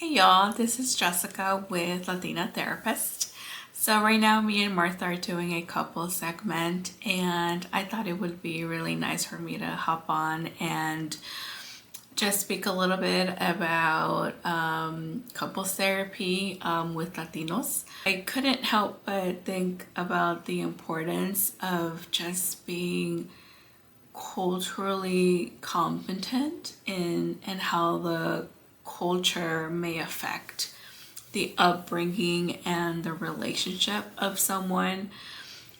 Hey y'all, this is Jessica with Latina Therapist. So right now me and Martha are doing a couple segment and I thought it would be really nice for me to hop on and just speak a little bit about couples therapy with Latinos. I couldn't help but think about the importance of just being culturally competent in how the culture may affect the upbringing and the relationship of someone,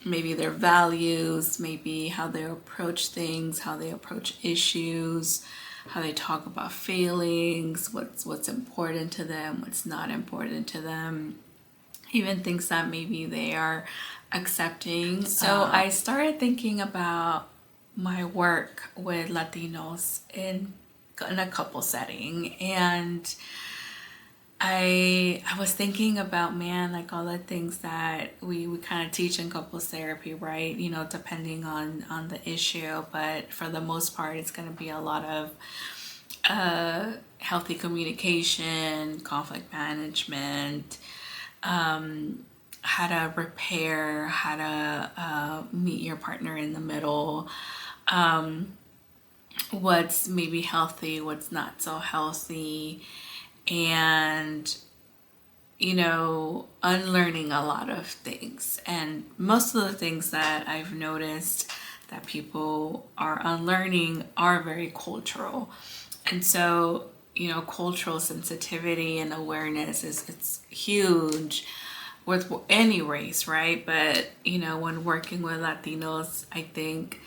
maybe their values, maybe how they approach things, how they approach issues, how they talk about feelings, what's important to them, what's not important to them, even things that maybe they are accepting. So I started thinking about my work with Latinos in a couple setting, and I was thinking about, man, like all the things that we kind of teach in couples therapy, right? You know, depending on the issue, but for the most part it's going to be a lot of healthy communication, conflict management, how to repair, how to meet your partner in the middle, what's maybe healthy, what's not so healthy, and unlearning a lot of things. And most of the things that I've noticed that people are unlearning are very cultural. And so, cultural sensitivity and awareness it's huge with any race, right? But, when working with Latinos, I think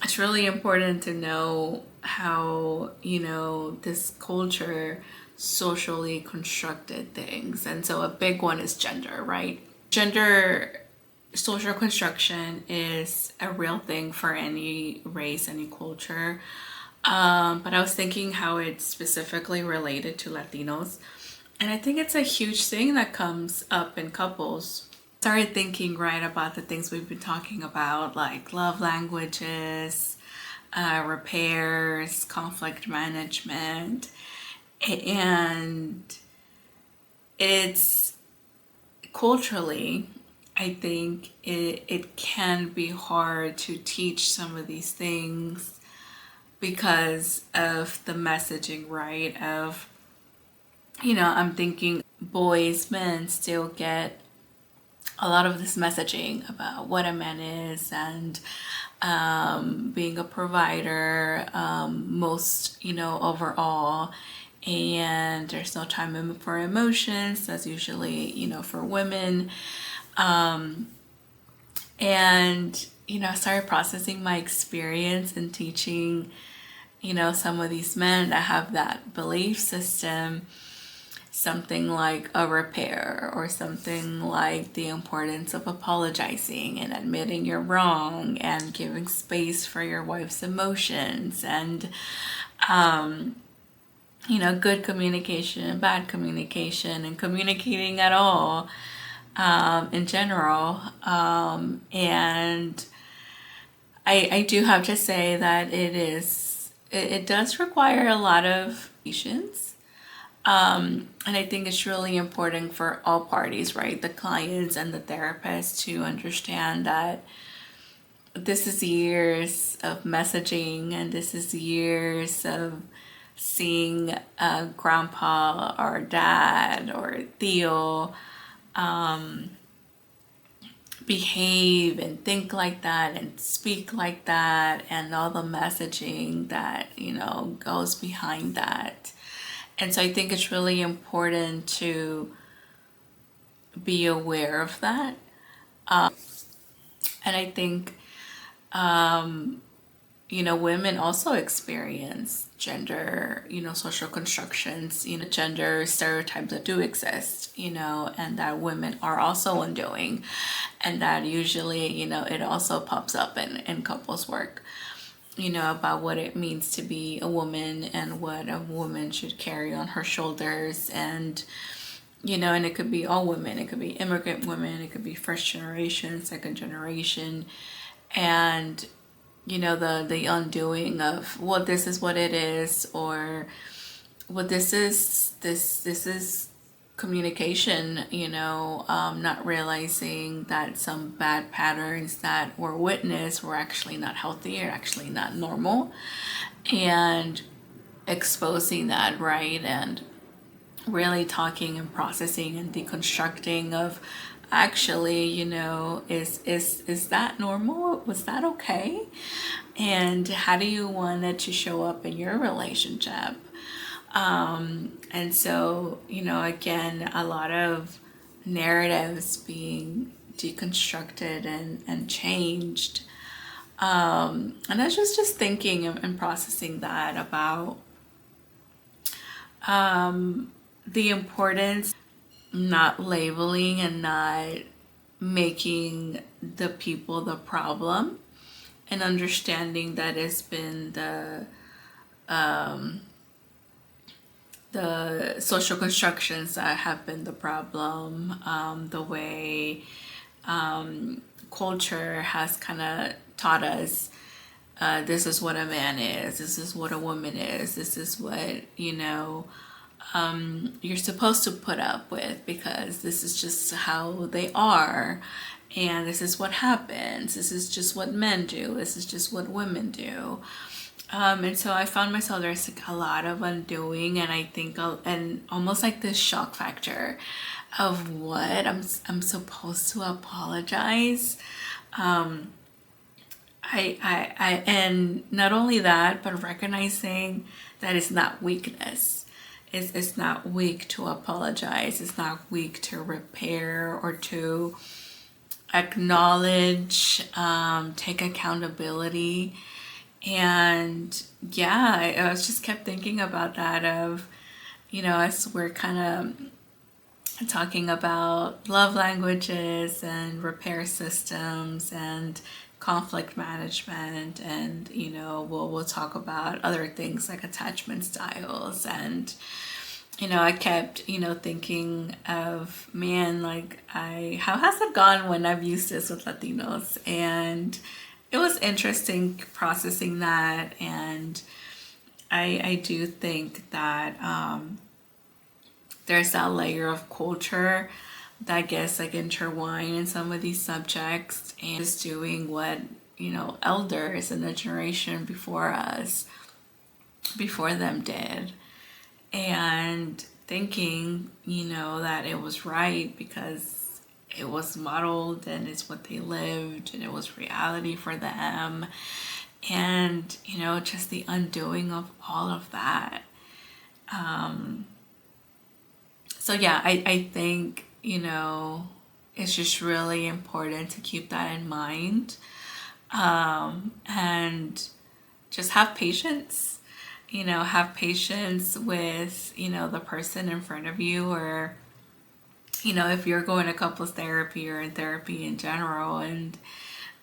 it's really important to know how, this culture socially constructed things. And so a big one is gender, right? Gender social construction is a real thing for any race, any culture. But I was thinking how it's specifically related to Latinos. And I think it's a huge thing that comes up in couples. Started thinking right about the things we've been talking about, like love languages, repairs, conflict management, and it's culturally, I think it can be hard to teach some of these things because of the messaging, right? Of, I'm thinking boys, men still get a lot of this messaging about what a man is and being a provider, overall. And there's no time for emotions. That's usually, for women. And, I started processing my experience and teaching, some of these men that have that belief system, something like a repair or something like the importance of apologizing and admitting you're wrong and giving space for your wife's emotions and, good communication and bad communication and communicating at all in general. And I do have to say that it does require a lot of patience. And I think it's really important for all parties, right? The clients and the therapist to understand that this is years of messaging and this is years of seeing grandpa or dad or Theo behave and think like that and speak like that and all the messaging that, goes behind that. And so I think it's really important to be aware of that. And I think, women also experience gender, social constructions, gender stereotypes that do exist, and that women are also undoing. And that usually, it also pops up in couples work, about what it means to be a woman and what a woman should carry on her shoulders. And, and it could be all women, it could be immigrant women, it could be first generation, second generation. And, the undoing of, well, this is what it is, or what this is communication, not realizing that some bad patterns that were witnessed were actually not healthy or actually not normal, and exposing that, right? And really talking and processing and deconstructing of, actually, is that normal? Was that okay? And how do you want it to show up in your relationship? And so, again, a lot of narratives being deconstructed and changed. And I was just thinking and processing that about the importance, not labeling and not making the people the problem, and understanding that it's been the social constructions that have been the problem, the way culture has kind of taught us, this is what a man is, this is what a woman is, this is what, you're supposed to put up with, because this is just how they are, and this is what happens, this is just what men do, this is just what women do. And so I found myself, there's like a lot of undoing, and I think and almost like this shock factor of what I'm supposed to apologize. And not only that, but recognizing that it's not weakness. It's not weak to apologize. It's not weak to repair or to acknowledge, take accountability. And yeah, I was just kept thinking about that of, as we're kind of talking about love languages and repair systems and conflict management, and we'll talk about other things like attachment styles. And I kept thinking of, man, like, how has it gone when I've used this with Latinos? And it was interesting processing that. And I do think that there's that layer of culture that gets like intertwined in some of these subjects, and just doing what elders in the generation before us, before them, did, and thinking that it was right because it was modeled and it's what they lived and it was reality for them. And just the undoing of all of that. So yeah, I think it's just really important to keep that in mind, and just have patience. Have patience with the person in front of you, or if you're going to couples therapy or in therapy in general, and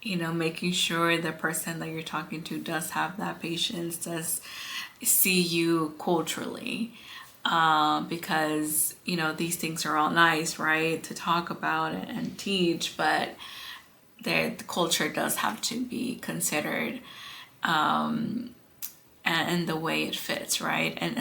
making sure the person that you're talking to does have that patience, does see you culturally. Because these things are all nice, right, to talk about and teach, but the culture does have to be considered, and the way it fits, right? And